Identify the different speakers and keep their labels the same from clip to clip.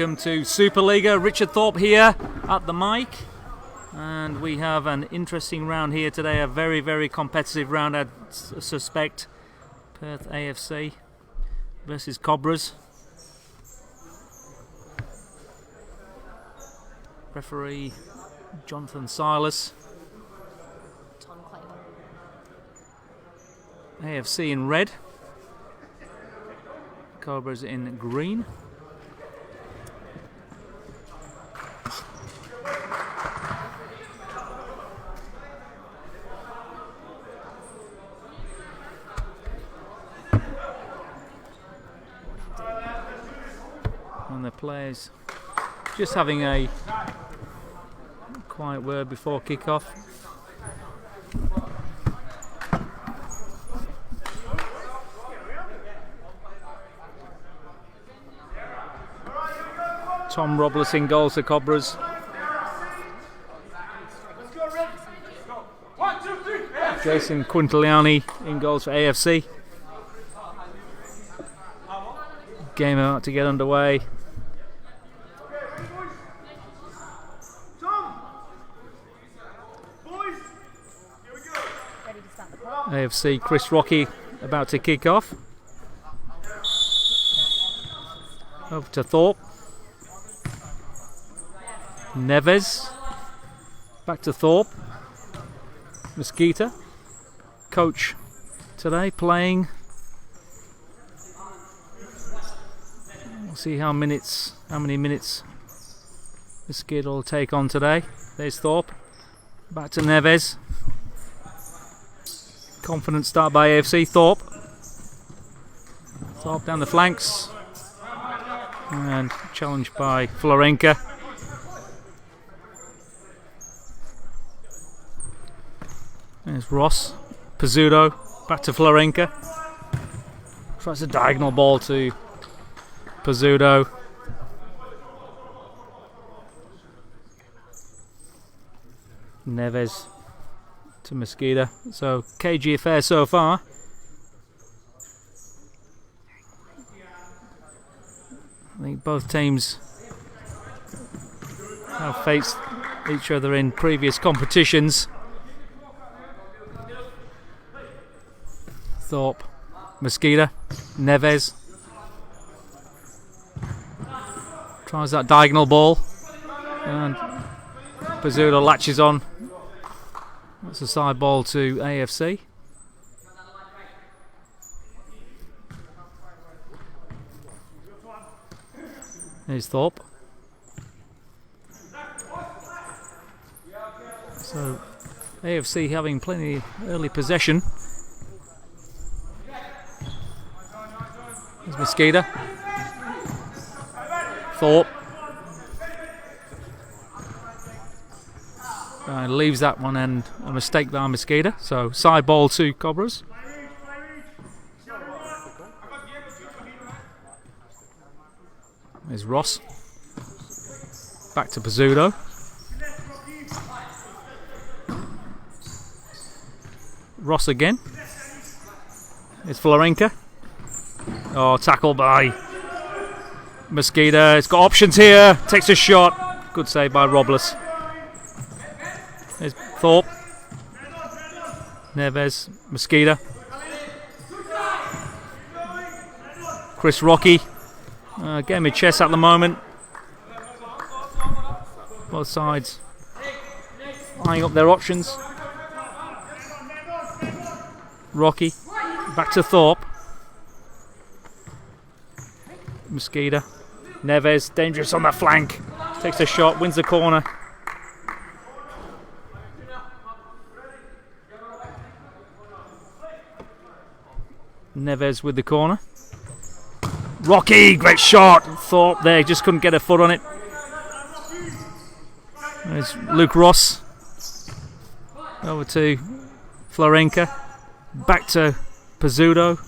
Speaker 1: Welcome to Supa-Liga. Richard Thorpe here at the mic, and we have an interesting round here today, a very, very competitive round, I suspect. Perth AFC versus Cobras. Referee Jonathan Silas. AFC in red, Cobras in green. And the players just having a quiet word before kick-off. Tom Robles in goals for Cobras. Jason Quintiliani in goals for AFC. Game about to get underway. AFC Chris Rocky about to kick off. Over to Thorpe. Neves. Back to Thorpe. Mosquita. Coach today playing. We'll see how many minutes Mosquita will take on today. There's Thorpe. Back to Neves. Confident start by AFC. Thorpe down the flanks and challenged by Florenka. There's Ross. Pizzuto back to Florenka. Tries a diagonal ball to Pizzuto. Neves to Mosquita. So cagey affair so far. I think both teams have faced each other in previous competitions. Thorpe, Mosquita, Neves tries that diagonal ball and Pizzuto latches on. That's a side ball to AFC. There's Thorpe. So AFC having plenty early possession. There's Mosquita. Thorpe. Leaves that one and a mistake by Mosquita. So side ball to Cobras. There's Ross. Back to Pizzuto. Ross again. It's Florenka. Oh, tackle by Mosquita. It's got options here. Takes a shot. Good save by Robles. There's Thorpe. Neves. Mosquita. Chris Rocky. Getting me chest at the moment. Both sides eyeing up their options. Rocky. Back to Thorpe. Mosquita. Neves, dangerous on that flank. Takes a shot, wins the corner. Neves with the corner. Rocky, great shot. Thorpe there, just couldn't get a foot on it. There's Luke Ross. Over to Florenka. Back to Pizzuto.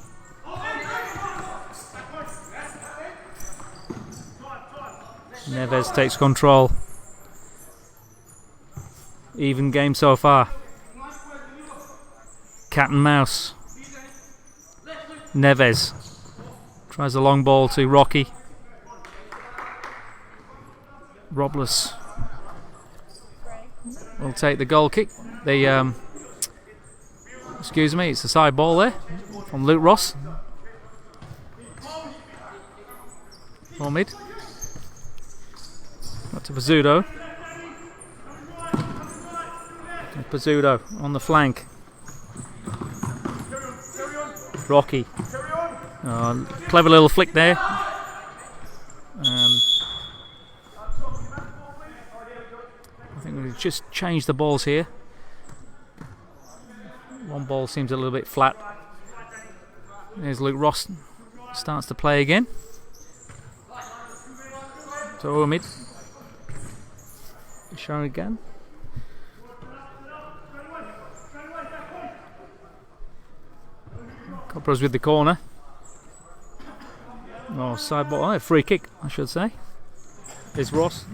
Speaker 1: Neves takes control. Even game so far. Cat and mouse. Neves tries a long ball to Rocky. Robles will take the goal kick. Excuse me, it's a side ball there from Luke Ross. For mid. Back to Pizzuto. Pizzuto on the flank. Rocky. Clever little flick there. I think we've just changed the balls here. One ball seems a little bit flat. There's Luke Ross. Starts to play again. So mid. Shown again. Cobras with the corner. Side ball. Free kick, I should say. There's Ross.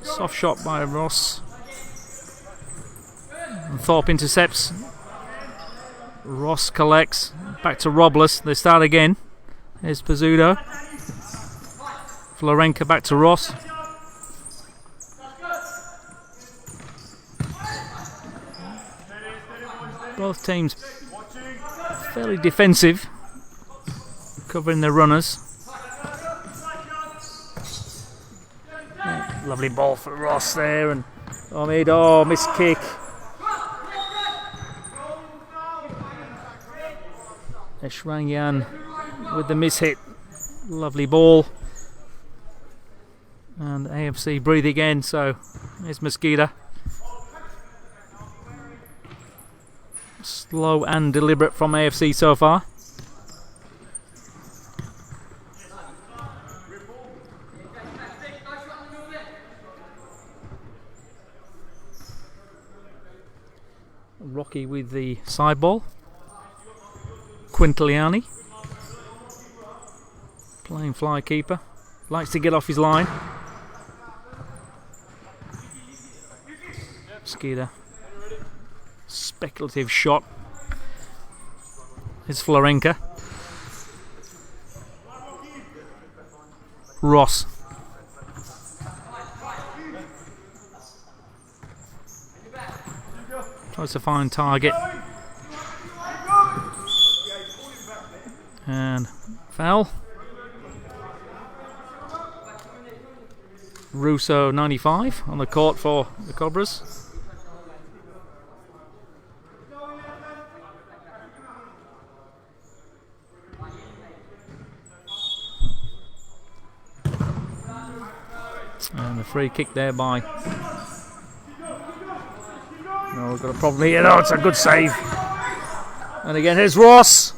Speaker 1: Soft shot by Ross. And Thorpe intercepts. Ross collects. Back to Robles. They start again. There's Pizzuto. Florenka back to Ross. Both teams fairly defensive, covering their runners. Lovely ball for Ross there, and missed kick. Eshranyan with the miss hit. Lovely ball. And AFC breathe again, so there's Mosqueda. Slow and deliberate from AFC so far. Rocky with the side ball. Quintiliani playing fly keeper. Likes to get off his line. Mosqueda. Speculative shot. It's Florenka. Ross. Tries to find target. And foul. Russo 95 on the court for the Cobras. And the free kick there by... we've got a problem here. It's a good save. And again, here's Ross.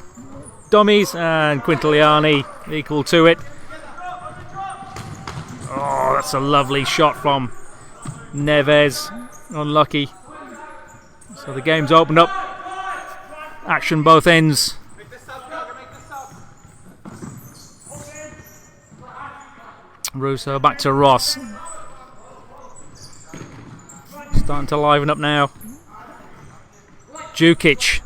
Speaker 1: Dummies, and Quintiliani equal to it. That's a lovely shot from Neves. Unlucky. So the game's opened up. Action both ends. Russo back to Ross. Starting to liven up now. Jukic.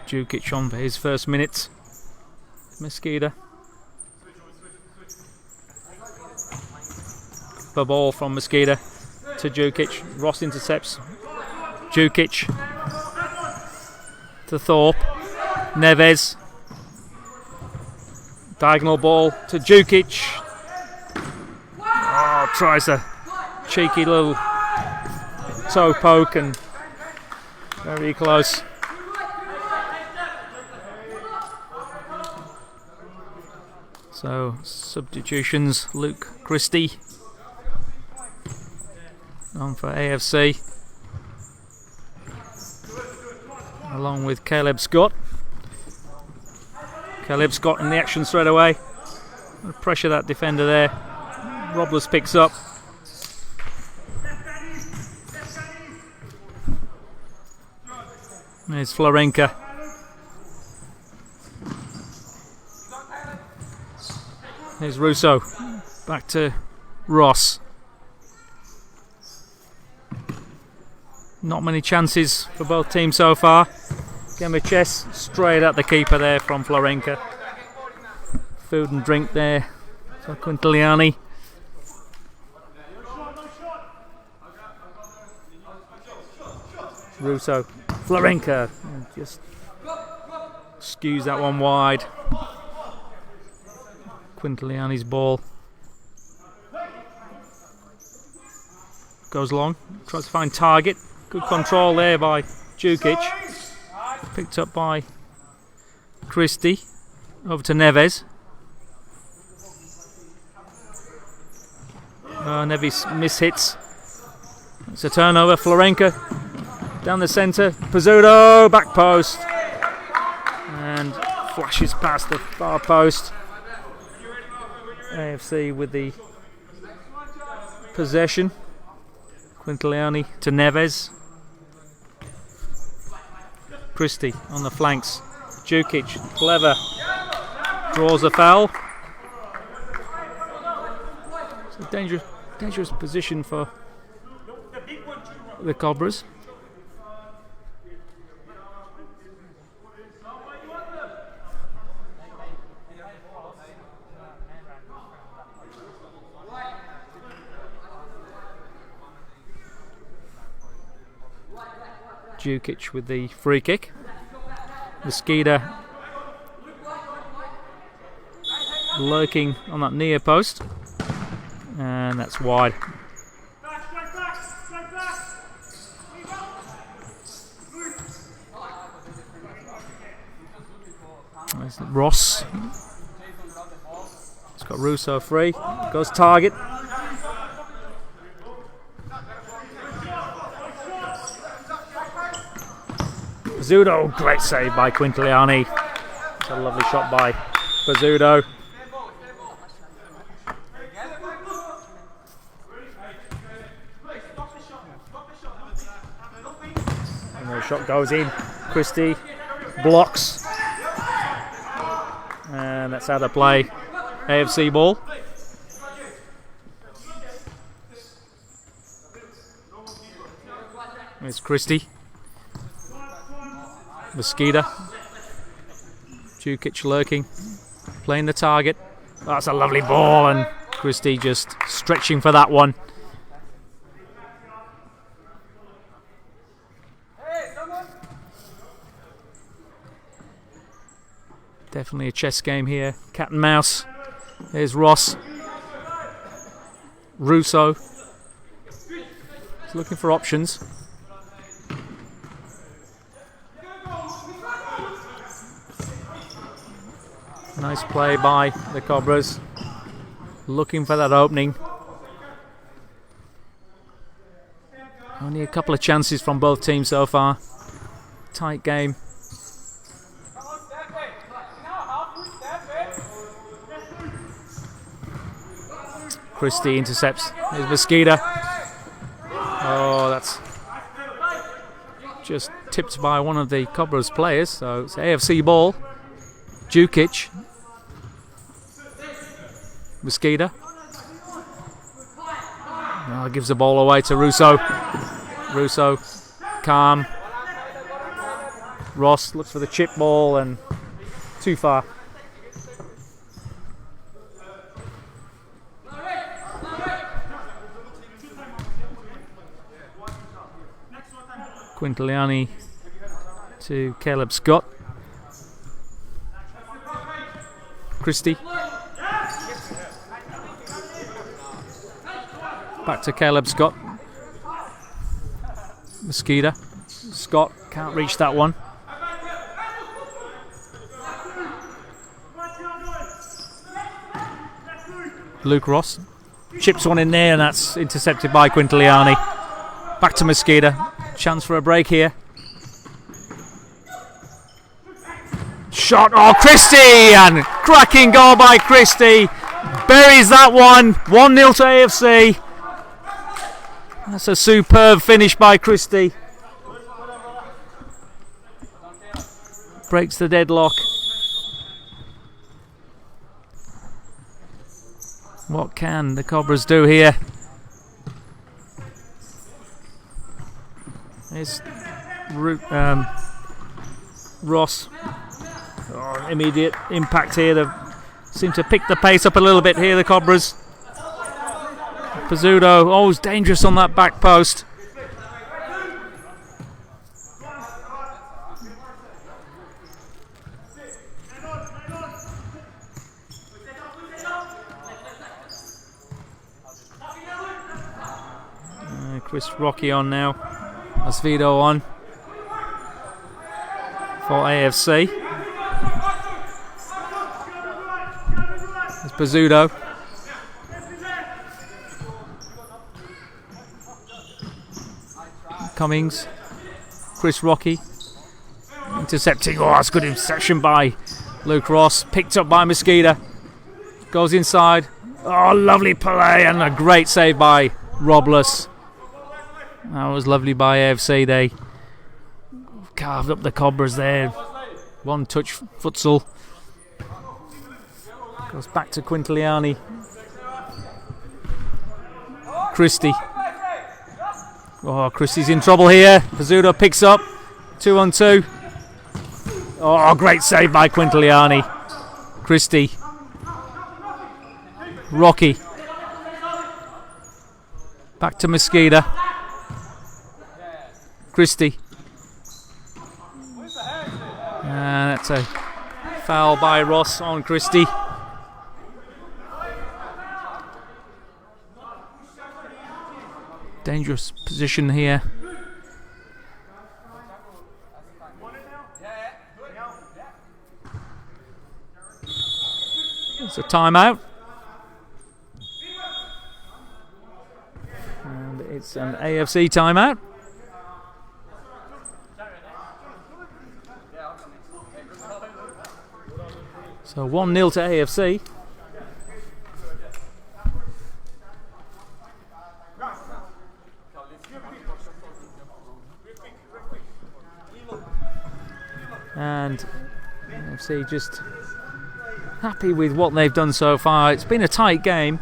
Speaker 1: Jukic on for his first minutes. Mosqueda. The ball from Mosqueda to Jukic. Ross intercepts. Jukic to Thorpe. Neves. Diagonal ball to Jukic. Tries a cheeky little toe poke and very close. So substitutions. Luke Christie on for AFC, along with Caleb Scott. Caleb Scott in the action straight away. Pressure that defender there. Robles picks up. There's Florenka. There's Russo. Back to Ross. Not many chances for both teams so far. Game of chess straight at the keeper there from Florenka. Food and drink there for Quintiliani. Russo, Florenka, just skews that one wide. Quintiliani's ball goes long, tries to find target. Good control there by Jukic. Picked up by Christie. Over to Neves. Neves mishits. It's a turnover. Florenka down the centre. Pizzuto, back post. And flashes past the far post. AFC with the possession. Quintiliani to Neves. Christie on the flanks. Jukic, clever. Draws a foul. It's a dangerous position for the Cobras. Jukic with the free kick. Mosqueda lurking on that near post, and that's wide. There's Ross. It's got Russo free. Goes target. Pizzuto, great save by Quintiliani. It's a lovely shot by Pizzuto. And the shot goes in. Christie blocks. And that's out of play. AFC ball. There's Christie. Mosqueda. Jukic lurking. Playing the target. That's a lovely ball, and Christie just stretching for that one. Definitely a chess game here. Cat and mouse. There's Ross. Russo. He's looking for options. Nice play by the Cobras. Looking for that opening. Only a couple of chances from both teams so far. Tight game. Christie intercepts. There's Mosqueda. Oh, that's just tipped by one of the Cobras players. So it's AFC ball. Jukic. Mosqueda. Oh, gives the ball away to Russo. Russo, calm. Ross looks for the chip ball and too far. Quintiliani to Caleb Scott. Christie. Back to Caleb Scott. Mosqueda. Scott can't reach that one. Luke Ross chips one in there, and that's intercepted by Quintiliani. Back to Mosqueda. Chance for a break here. Shot, oh, Christie, and cracking goal by Christie. Buries that one. 1-0 to AFC. That's a superb finish by Christie. Breaks the deadlock. What can the Cobras do here? Here's Ross. Oh, immediate impact here. They seem to pick the pace up a little bit here, the Cobras. Pizzuto, always dangerous on that back post. Chris Rocky on now. Asvido on for AFC. There's Pizzuto. Cummings. Chris Rocky. Intercepting. Oh, that's good interception by Luke Ross. Picked up by Mosqueda. Goes inside. Oh, lovely play and a great save by Robles. That was lovely by AFC. They carved up the Cobras there. One touch futsal. Goes back to Quintiliani. Christie. Oh, Christie's in trouble here. Pizzuto picks up. 2-on-2. Oh, great save by Quintiliani. Christie. Rocky. Back to Mosqueda. Christie. And that's a foul by Ross on Christie. Dangerous position here. It's a timeout. And it's an AFC timeout. So 1-0 to AFC. And AFC just happy with what they've done so far. It's been a tight game.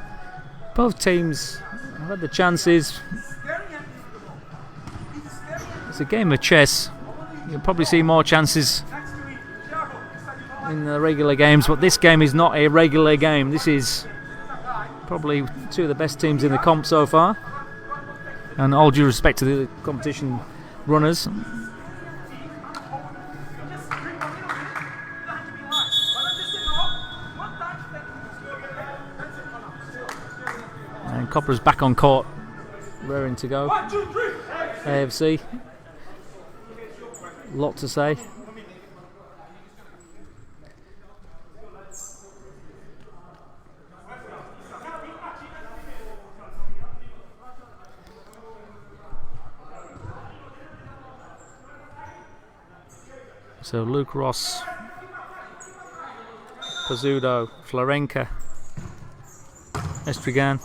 Speaker 1: Both teams have had the chances. It's a game of chess. You'll probably see more chances in the regular games, but this game is not a regular game. This is probably two of the best teams in the comp so far, and all due respect to the competition runners. And Cobras back on court, raring to go. AFC, lot to say. So Luke Ross, Pizzuto, Florenka, Estrigan,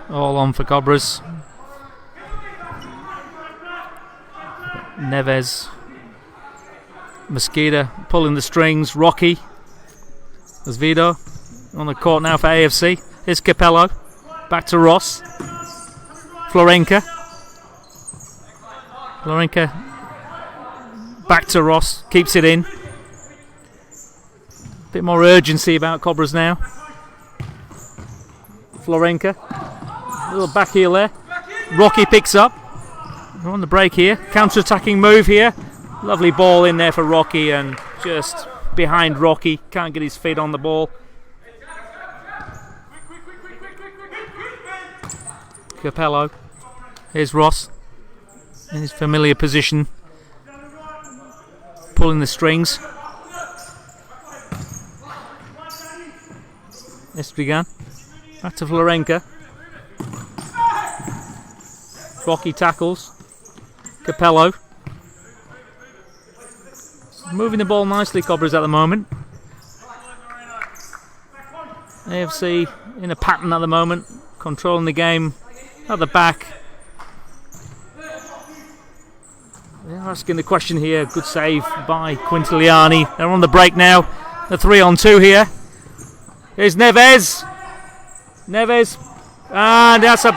Speaker 1: all on for Cobras. Neves, Mosqueda pulling the strings, Rocky, Asvido on the court now for AFC. Here's Capello, back to Ross, Florenka, back to Ross, keeps it in. Bit more urgency about Cobras now. Florenka, a little back heel there. Rocky picks up. We're on the break here. Counter-attacking move here. Lovely ball in there for Rocky, and just behind Rocky. Can't get his feet on the ball. Capello. Here's Ross in his familiar position, pulling the strings. Estrigan. Back to Florenka. Rocky tackles. Capello. Moving the ball nicely, Cobras, at the moment. AFC in a pattern at the moment, controlling the game at the back. They're asking the question here. Good save by Quintiliani. They're on the break now. The 3-on-2 here. Here's Neves. Neves. And that's a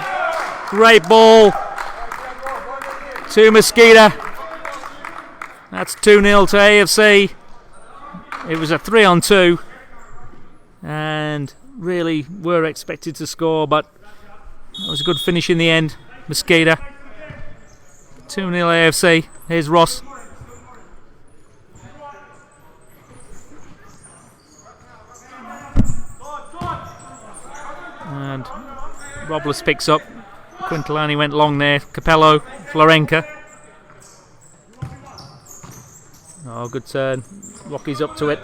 Speaker 1: great ball to Mosquito. That's 2-0 to AFC. It was a 3-on-2. And really were expected to score, but it was a good finish in the end. Mosquito. 2-0 AFC. Here's Ross. And Robles picks up. Quintilani went long there. Capello, Florenka. Oh, good turn. Rocky's up to it.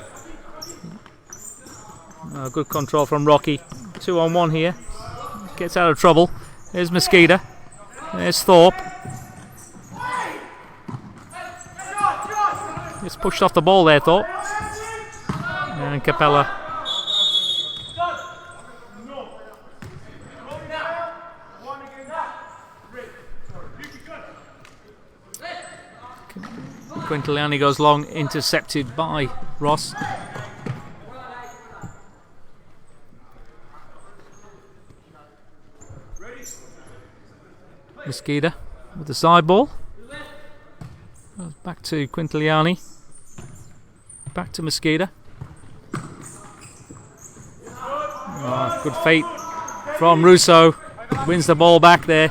Speaker 1: Oh, good control from Rocky. 2-on-1 here. Gets out of trouble. There's Mosquito. There's Thorpe. Just pushed off the ball there, Thorpe. And Capella. Quintiliani goes long, intercepted by Ross. Mosquito with the side ball. Back to Quintiliani. Back to Mosquito. Oh, good feet from Russo. Wins the ball back there.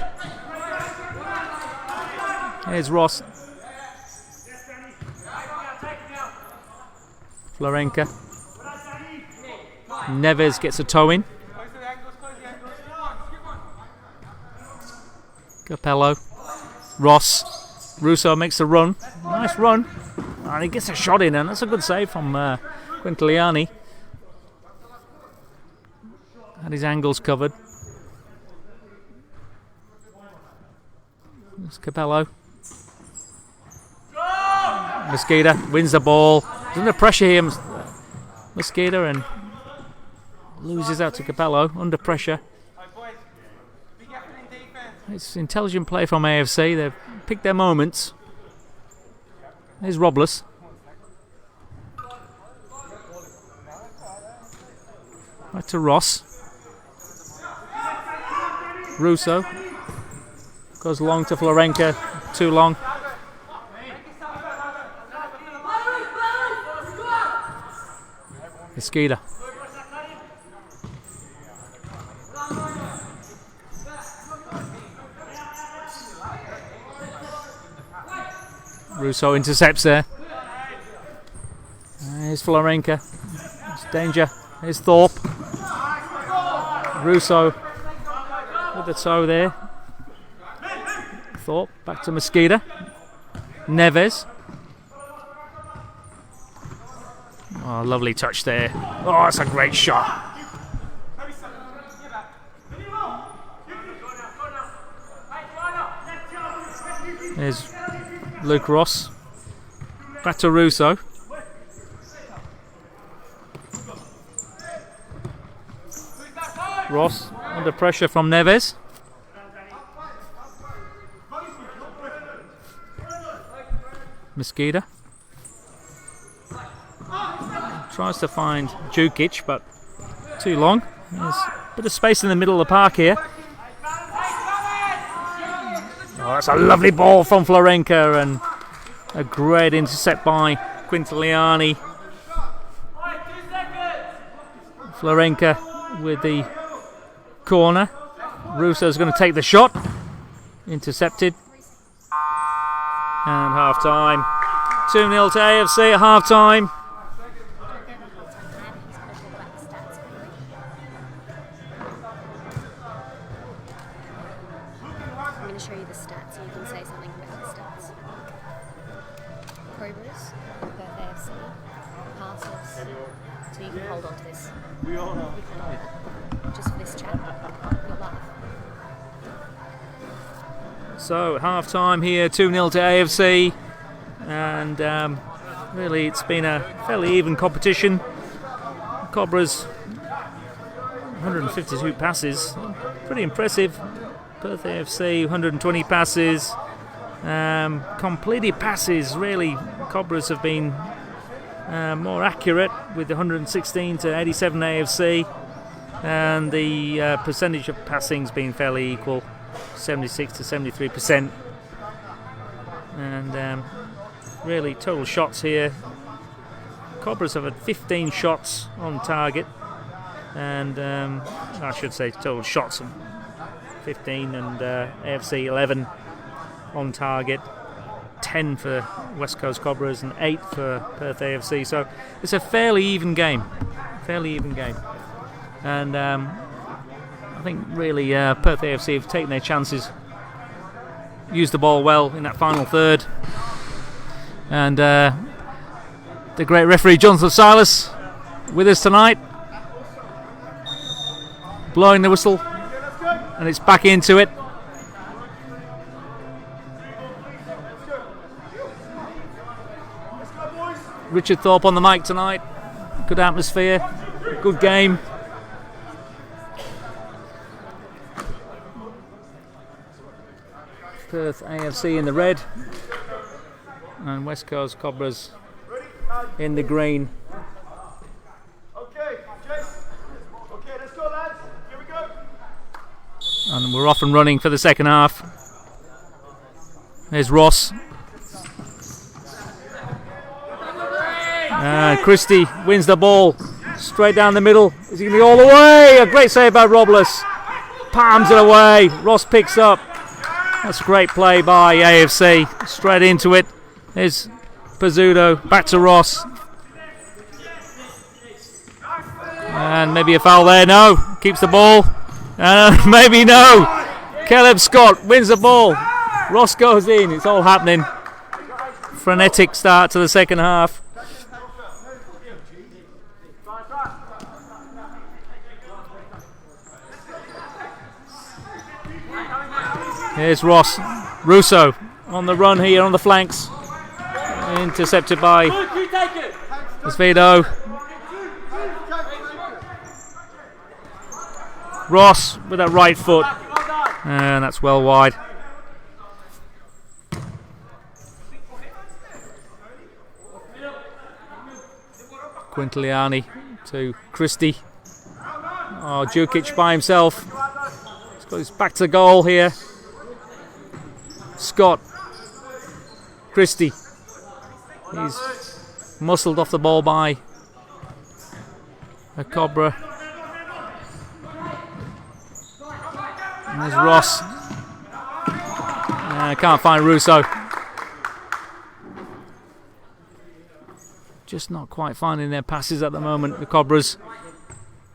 Speaker 1: Here's Ross. Florenka. Neves gets a toe in. Capello. Ross. Russo makes a run. Nice run. And he gets a shot in, and that's a good save from Quintiliani. Had his angles covered. There's Capello. Mosquito wins the ball. He's under pressure here, Mosquito, and loses out to Capello. Under pressure. It's intelligent play from AFC. They've picked their moments. There's Robles. Back to Ross. Russo goes long to Florenka. Too long. Mosquito. Russo intercepts there. Here's Florenka. There's danger. Here's Thorpe. Russo with the toe there. Thorpe back to Mosquito. Neves. Oh, lovely touch there. Oh, that's a great shot. There's Luke Ross. Back to Russo. Ross under pressure from Neves. Mosquito. Tries to find Jukic, but too long. There's a bit of space in the middle of the park here. Oh, that's a lovely ball from Florenka, and a great intercept by Quintiliani. Florenka with the corner. Russo's going to take the shot. Intercepted. And half time. 2-0 to AFC at half time.
Speaker 2: I'm going to show you the stats so you can say something about the stats. Cobras, Perth AFC, passes, so you can hold on to this. Just for this chat, not live.
Speaker 1: So at half time here, 2-0 to AFC, and really it's been a fairly even competition. Cobras 152 passes, pretty impressive. Perth AFC 120 passes, completed passes. Really, Cobras have been more accurate with 116 to 87 AFC. and the percentage of passing's been fairly equal, 76 to 73%. And really, total shots here. Cobras have had 15 shots on target, and I should say total shots 15, and AFC 11 on target, 10 for West Coast Cobras and 8 for Perth AFC. So it's a fairly even game, and I think really Perth AFC have taken their chances, used the ball well in that final third, and the great referee Jonathan Silas with us tonight, blowing the whistle, and it's back into it. Richard Thorpe on the mic tonight. Good atmosphere, good game. Perth AFC in the red and West Coast Cobras in the green.
Speaker 3: Okay, let's go, lads. Here we go.
Speaker 1: And we're off and running for the second half. There's Ross. Christie wins the ball straight down the middle. Is he going to be all the way? A great save by Robles. Palms it away. Ross picks up. That's a great play by AFC. Straight into it. There's Pizzuto. Back to Ross. And maybe a foul there. No. Keeps the ball. Maybe no. Caleb Scott wins the ball. Ross goes in. It's all happening. Frenetic start to the second half. Here's Ross. Russo on the run here on the flanks. Intercepted by Osvedo. Ross with that right foot. And that's well wide. Quintiliani to Christie. Oh, Djukic by himself. He's got his back to goal here. Scott. Christie. He's muscled off the ball by a Cobra. And there's Ross. Can't find Russo. Just not quite finding their passes at the moment, the Cobras.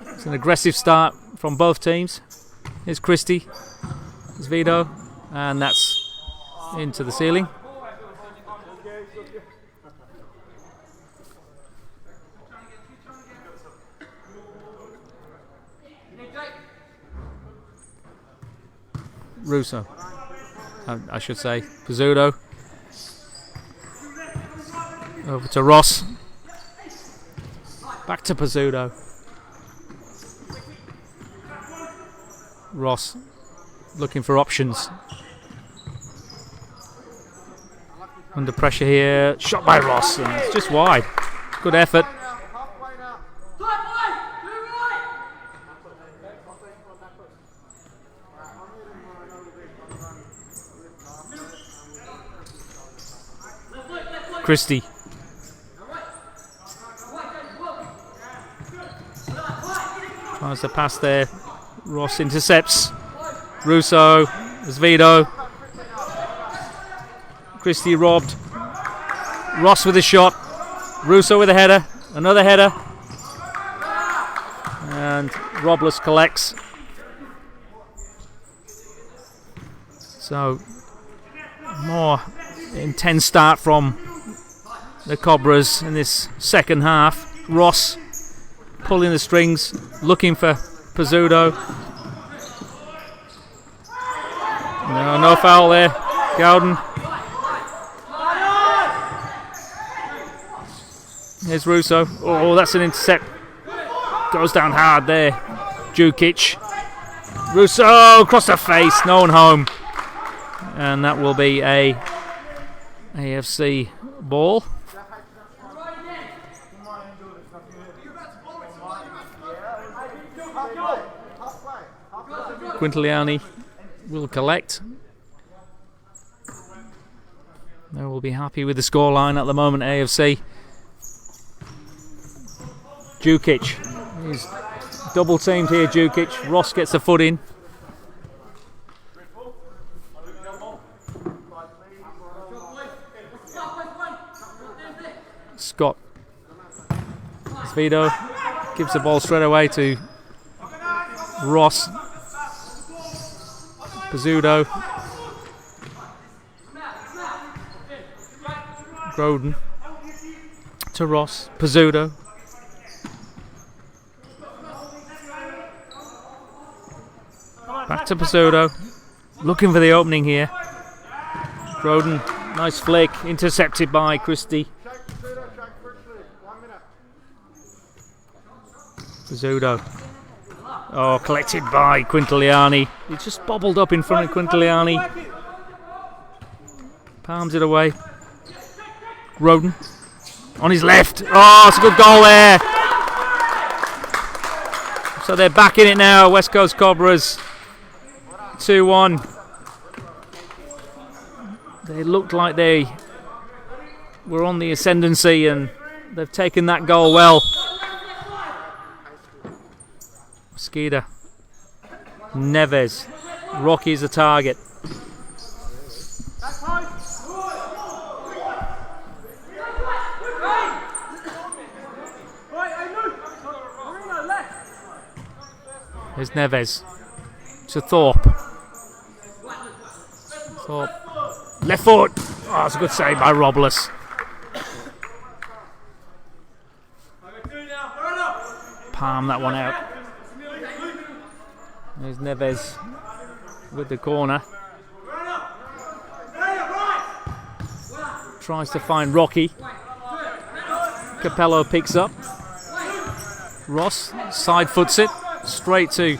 Speaker 1: It's an aggressive start from both teams. Here's Christie. There's Vito. And that's into the ceiling. Russo. I should say Pizzuto. Over to Ross. Back to Pizzuto. Ross looking for options. Under pressure here. Shot by Ross. And it's just wide. Good effort. Christie. Tries to pass there. Ross intercepts. Russo. Osvedo. Christie robbed. Ross with a shot. Russo with a header. Another header. And Robles collects. So, more intense start from the Cobras in this second half. Ross pulling the strings, looking for Pizzuto. No foul there. Gowden. Here's Russo. Oh, that's an intercept. Goes down hard there. Djukic. Russo across the face. No one home. And that will be a AFC ball. Quintiliani will collect. They will be happy with the scoreline at the moment, AFC. Jukic. He's double teamed here, Jukic. Ross gets the foot in. Scott. Vito gives the ball straight away to Ross. Pizzuto. Groden to Ross. Pizzuto. Back to Pizzuto. Looking for the opening here. Groden, nice flick. Intercepted by Christie. Pizzuto. Oh, collected by Quintiliani. He just bobbled up in front of Quintiliani. Palms it away. Groden on his left. Oh, it's a good goal there. So they're back in it now. West Coast Cobras 2-1. They looked like they were on the ascendancy and they've taken that goal well. Mosqueda. Neves. Rocky's the target. Here's Neves. To Thorpe. Thorpe. Left foot. Oh, it's a good save by Robles. Palm that one out. There's Neves with the corner. Tries to find Rocky. Capello picks up. Ross side foots it straight to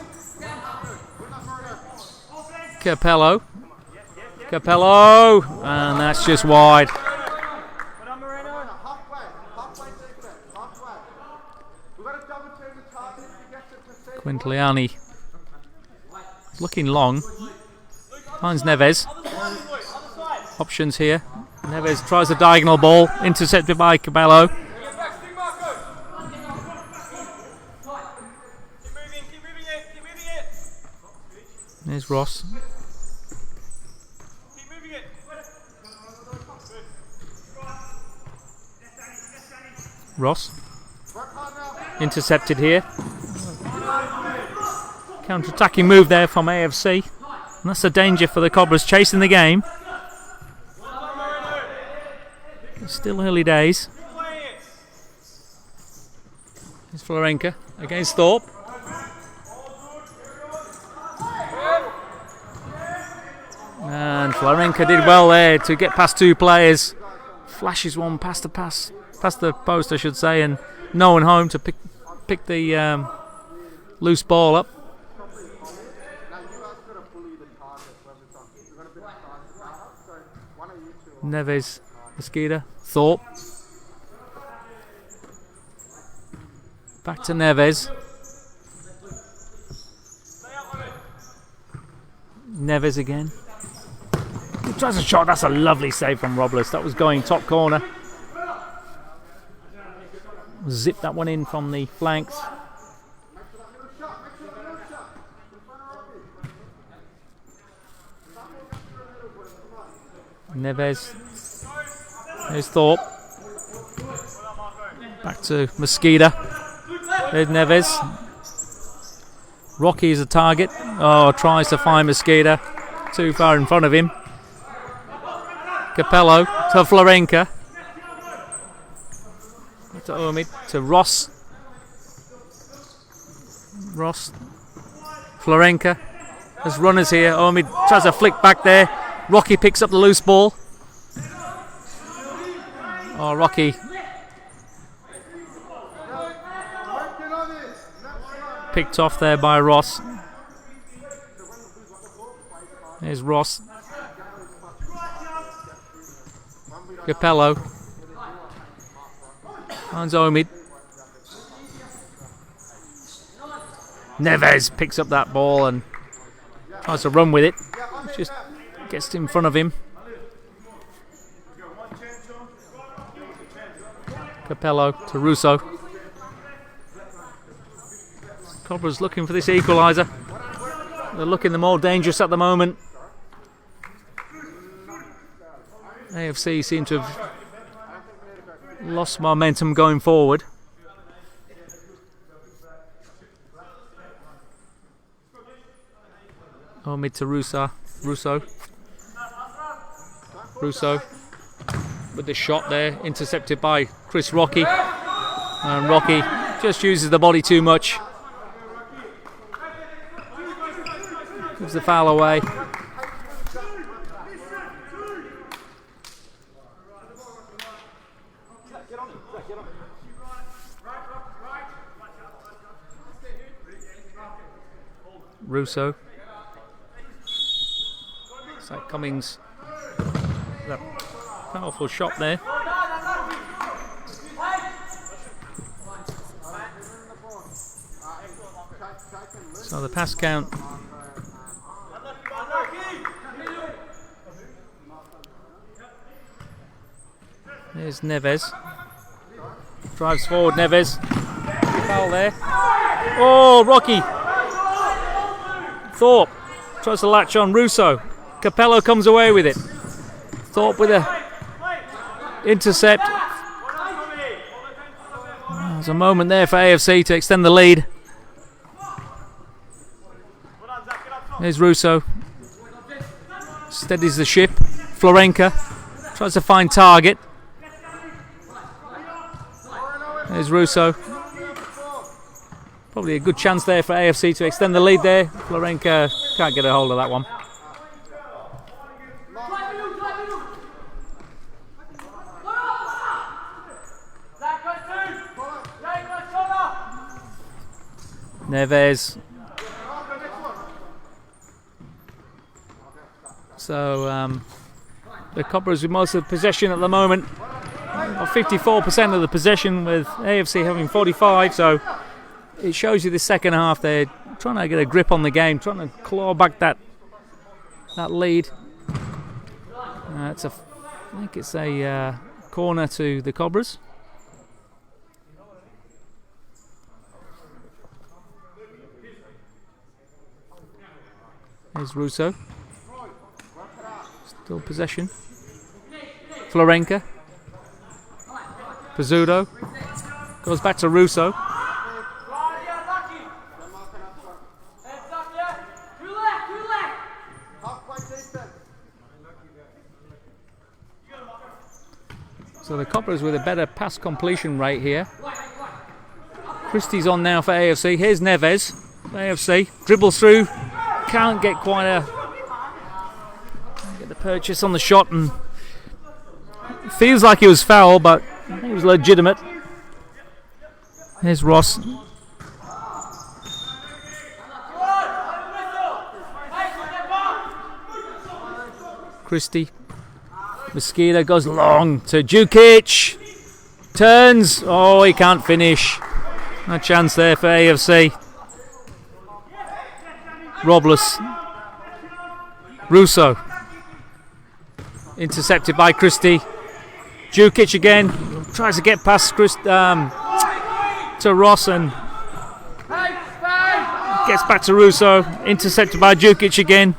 Speaker 1: Capello. Capello, and that's just wide. Quintiliani looking long. Finds Neves. Options here. Neves tries a diagonal ball, intercepted by Capello. There's Ross. Ross. Intercepted here. Counter-attacking move there from AFC. And that's a danger for the Cobras chasing the game. It's still early days. Here's Florenka against Thorpe. And Florenka did well there to get past two players. Flashes one past the post, I should say, and no one home to pick the loose ball up. Neves, Mosqueda, Thorpe. Back to Neves. Neves again. He tries a shot. That's a lovely save from Robles. That was going top corner. Zip that one in from the flanks. Neves. There's Thorpe. Back to Mosqueda. There's Neves. Rocky is a target. Oh, tries to find Mosqueda. Too far in front of him. Capello to Florenka. To Omid. To Ross. Ross. Florenka. There's runners here. Omid tries to flick back there. Rocky picks up the loose ball. Oh, Rocky. Picked off there by Ross. There's Ross. Capello. Finds Omid. Neves picks up that ball and Tries to run with it. Just gets in front of him. Capello to Russo. Cobras looking for this equaliser. They're looking the more dangerous at the moment. AFC seem to have lost momentum going forward. Oh, mid to Russo. Russo with the shot there, intercepted by Chris Rocky. And Rocky just uses the body too much. Gives the foul away. Russo. So Cummings, that powerful shot there. So the pass count. There's Neves. Drives forward, Neves. Foul there. Oh, Rocky. Thorpe tries to latch on Russo. Capello comes away with it. Thorpe with a intercept. There's a moment there for AFC to extend the lead. There's Russo. Steadies the ship. Florenka tries to find target. There's Russo. Probably a good chance there for AFC to extend the lead there. Florenka can't get a hold of that one. Neves. So the Cobras with most of the possession at the moment. 54% of the possession, with AFC having 45. So it shows you the second half they're trying to get a grip on the game, trying to claw back that lead. I think it's a corner to the Cobras. There's Russo. Still possession. Florenka. Pizzuto. Goes back to Russo. So the Cobras with a better pass completion rate here. Christie's on now for AFC. Here's Neves. AFC dribbles through. Can't get the purchase on the shot, and feels like he was foul, but I think it was legitimate. Here's Ross. Christie. Mosquito goes long to Jukic. Turns. Oh, he can't finish. No chance there for AFC. Robles. Russo. Intercepted by Christie. Jukic again. Tries to get past to Ross and gets back to Russo. Intercepted by Jukic again.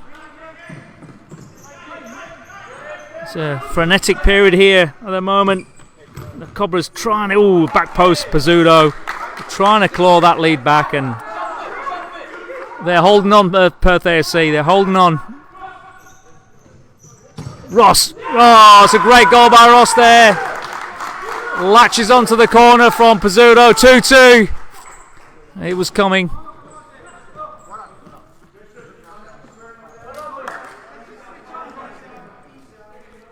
Speaker 1: It's a frenetic period here at the moment. The Cobras trying to... back post, Pizzuto. Trying to claw that lead back, and they're holding on, Perth AFC. They're holding on. Ross. Oh, it's a great goal by Ross there. Latches onto the corner from Pizzuto. 2-2. It was coming.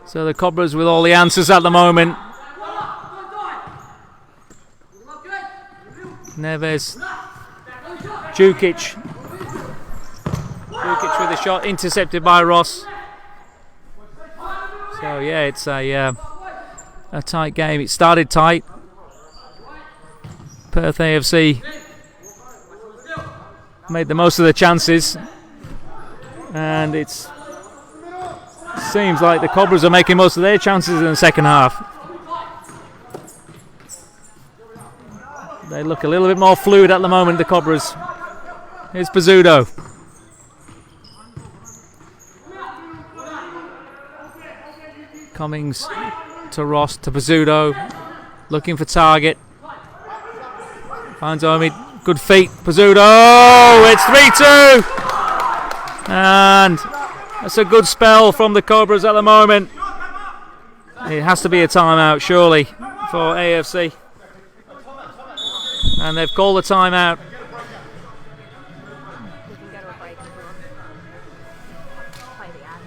Speaker 1: So the Cobras with all the answers at the moment. Neves. Jukic. Jukic with a shot intercepted by Ross. So yeah, it's a tight game. It started tight. Perth AFC made the most of the chances. And it seems like the Cobras are making most of their chances in the second half. They look a little bit more fluid at the moment, the Cobras. Here's Pizzuto. Cummings to Ross to Pizzuto. Looking for target. Finds Omi. Good feet. Pizzuto. It's 3-2. And that's a good spell from the Cobras at the moment. It has to be a timeout, surely, for AFC. And they've called a timeout.
Speaker 2: We can go to a break if we want. Play the ad.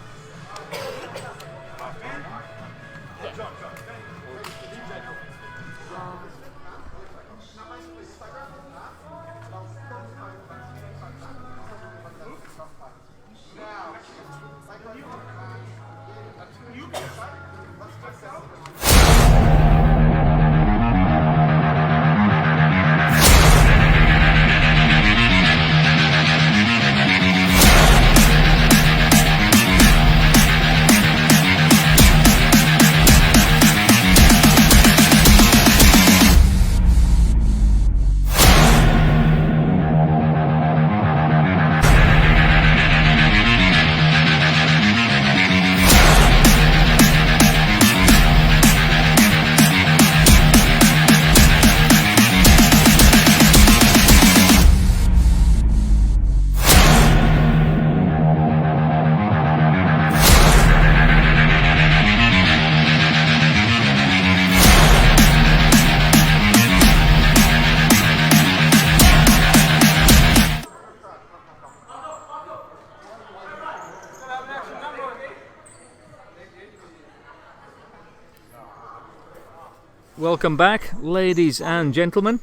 Speaker 1: Welcome back, ladies and gentlemen.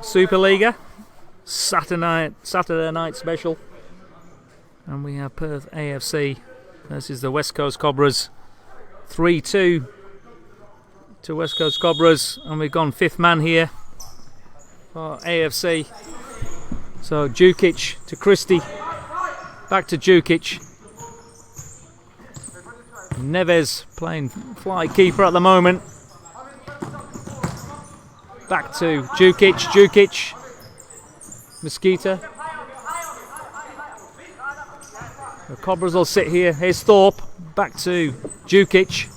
Speaker 1: Supa-Liga, Saturday night special. And we have Perth AFC versus the West Coast Cobras. 3-2 to West Coast Cobras. And we've gone fifth man here for AFC. So Jukic to Christie. Back to Jukic. Neves playing fly keeper at the moment. Back to Jukic, Mosquito. The Cobras will sit here. Here's Thorpe. Back to Jukic.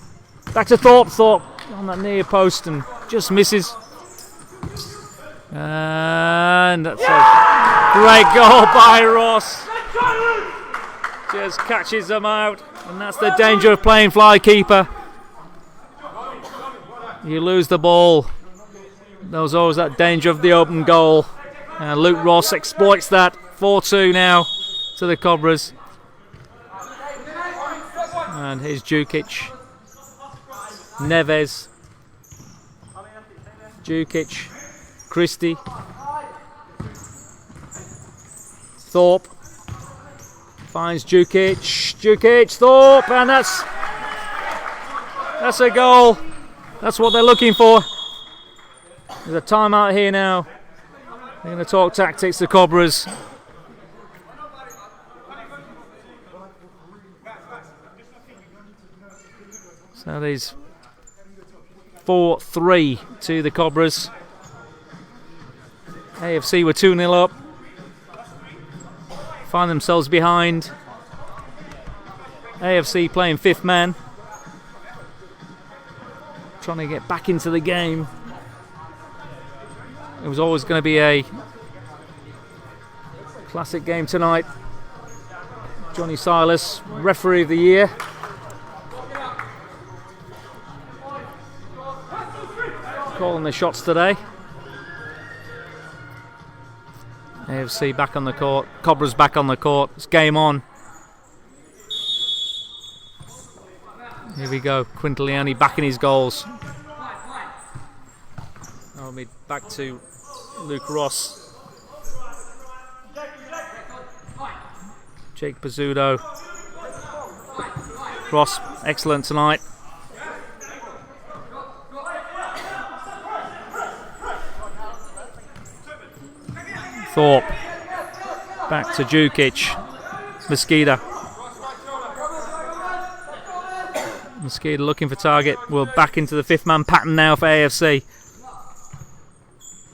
Speaker 1: Back to Thorpe. Thorpe on that near post and just misses. And that's a great goal by Ross. Just catches them out. And that's the danger of playing fly keeper. You lose the ball. There's always that danger of the open goal. And Luke Ross exploits that. 4-2 now to the Cobras. And here's Jukic. Neves. Jukic. Christie. Thorpe. Finds Jukic. Thorpe. And that's a goal. That's what they're looking for. There's a timeout here now. They're going to talk tactics, the Cobras. So there's 4-3 to the Cobras. AFC were 2-0 up. Find themselves behind. AFC playing fifth man. Trying to get back into the game. It was always going to be a classic game tonight. Johnny Silas, referee of the year. Calling the shots today. AFC back on the court. Cobras back on the court. It's game on. Here we go. Quintiliani back in his goals. I'll be back to Luke Ross. Jake Pizzuto. Ross, excellent tonight. Thorpe. Back to Jukic. Mosqueda. Mosqueda looking for target. We're back into the 5th man pattern now for AFC.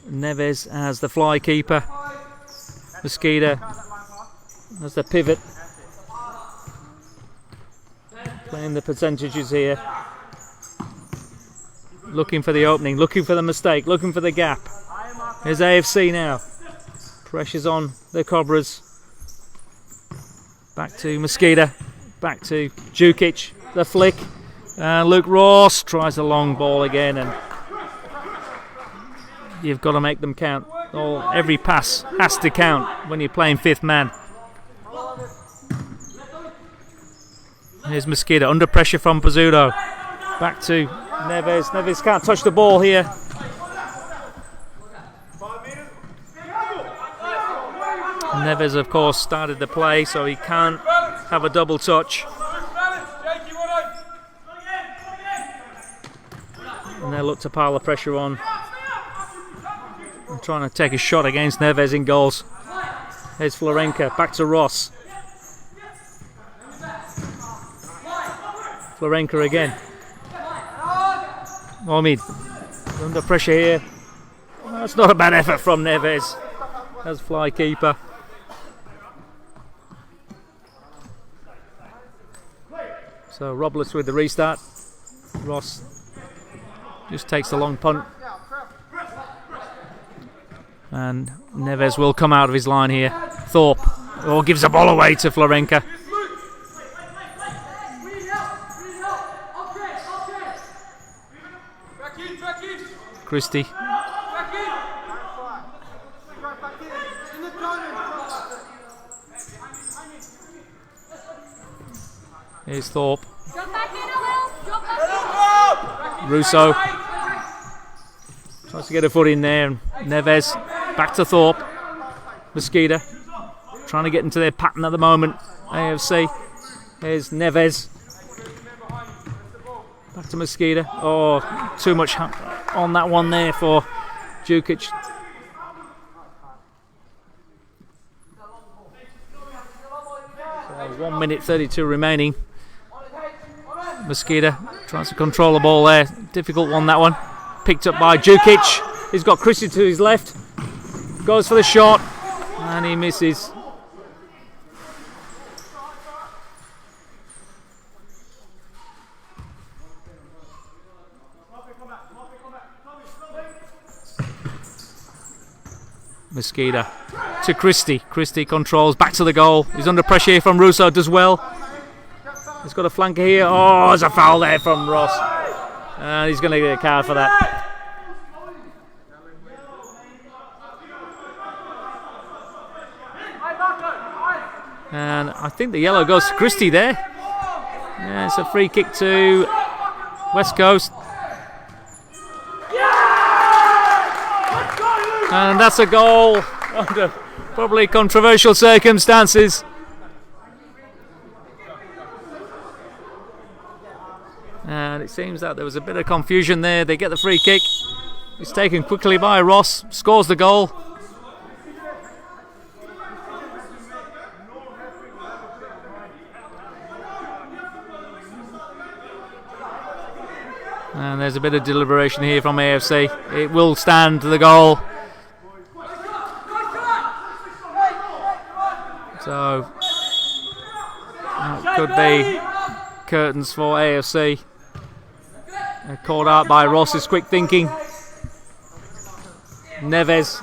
Speaker 1: Neves as the fly keeper. Mosqueda as the pivot. Playing the percentages here. Looking for the opening, looking for the mistake, looking for the gap. Here's AFC now. Pressure's on the Cobras. Back to Mosqueda. Back to Jukic. The flick. Luke Ross tries a long ball again, and you've got to make them count. Every pass has to count when you're playing 5th man. Here's Mosqueda under pressure from Pizzuto. Back to Neves. Neves can't touch the ball here. Neves, of course, started the play, so he can't have a double touch. And they look to pile the pressure on. And trying to take a shot against Neves in goals. Here's Florenka, back to Ross. Florenka again. Omid under pressure here. That's not a bad effort from Neves as fly keeper. So Robles with the restart. Ross just takes the long punt. And Neves will come out of his line here. Thorpe gives the ball away to Florenka. Christie. Here's Thorpe. Russo tries to get a foot in there. And Neves back to Thorpe. Mosqueda trying to get into their pattern at the moment. AFC. Here's Neves. Back to Mosqueda. Too much on that one there for Jukic. So 1 minute 32 remaining. Mosqueda tries to control the ball there. Difficult one, that one. Picked up by Jukic. He's got Christie to his left. Goes for the shot. And he misses. Mosqueda to Christie. Christie controls, back to the goal. He's under pressure here from Russo, does well. He's got a flanker here. There's a foul there from Ross. And he's going to get a card for that. And I think the yellow goes to Christie there. Yeah, it's a free kick to West Coast. And that's a goal under probably controversial circumstances. And it seems that there was a bit of confusion there. They get the free kick. It's taken quickly by Ross. Scores the goal. And there's a bit of deliberation here from AFC. It will stand the goal. So that could be curtains for AFC. Called out by Ross's quick thinking. Neves.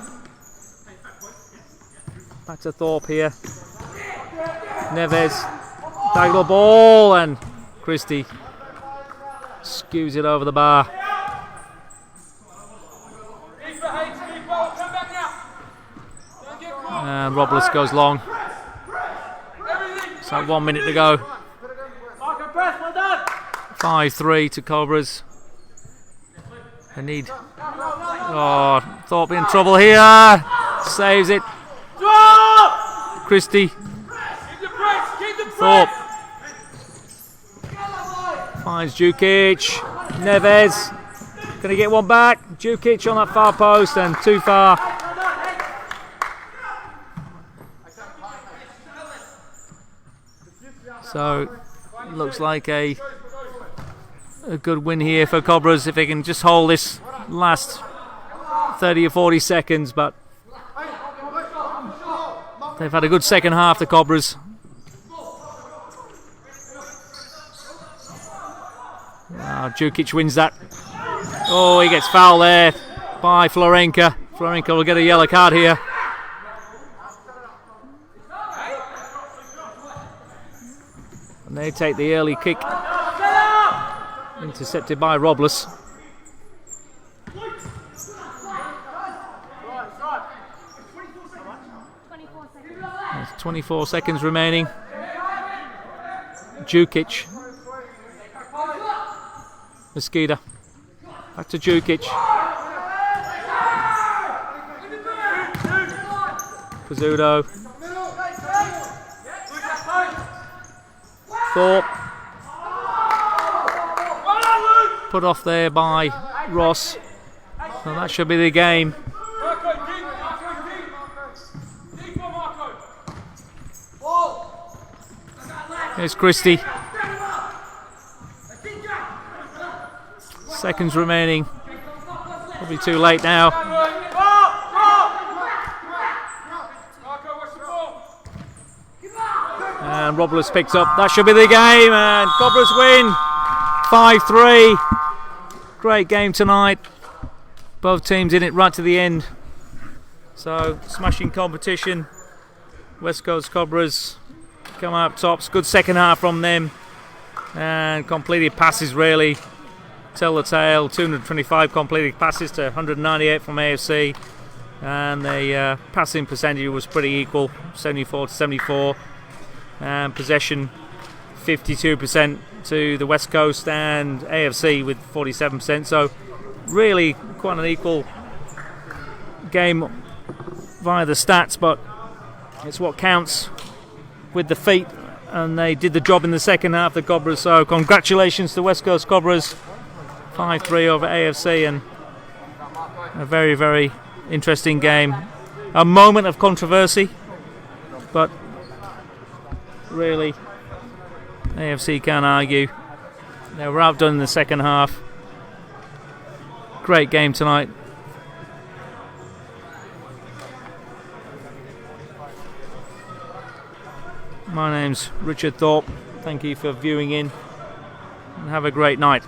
Speaker 1: Back to Thorpe here. Neves. Diagonal ball, and Christie skews it over the bar. And Robles goes long. So 1 minute to go. 5-3 to Cobras. They need. Thorpe in trouble here. Saves it. Christie. Thorpe finds Jukic. Neves. Can he get one back? Jukic on that far post and too far. So looks like a good win here for Cobras if they can just hold this last 30 or 40 seconds, but they've had a good second half, the Cobras. Djukic wins that. Oh, he gets fouled there by Florenka. Florenka will get a yellow card here. And they take the early kick. Intercepted by Robles. There's 24 seconds remaining. Djukic. Mosqueda. Back to Djukic. Pizzuto. Thorpe. Put off there by Ross. So that should be the game. Here's Christie. Seconds remaining. Probably too late now. And Robles picks up. That should be the game. And Cobras win 5-3. Great game tonight. Both teams in it right to the end. So smashing competition. West Coast Cobras come out tops. Good second half from them. And completed passes really tell the tale. 225 completed passes to 198 from AFC. And the passing percentage was pretty equal, 74 to 74. And possession 52% to the West Coast and AFC with 47%. So really quite an equal game via the stats, but it's what counts with the feet, and they did the job in the second half, the Cobras. So congratulations to West Coast Cobras, 5-3 over AFC, and a very, very interesting game. A moment of controversy, but really AFC can't argue. They were outdone in the second half. Great game tonight. My name's Richard Thorpe. Thank you for viewing in, and have a great night.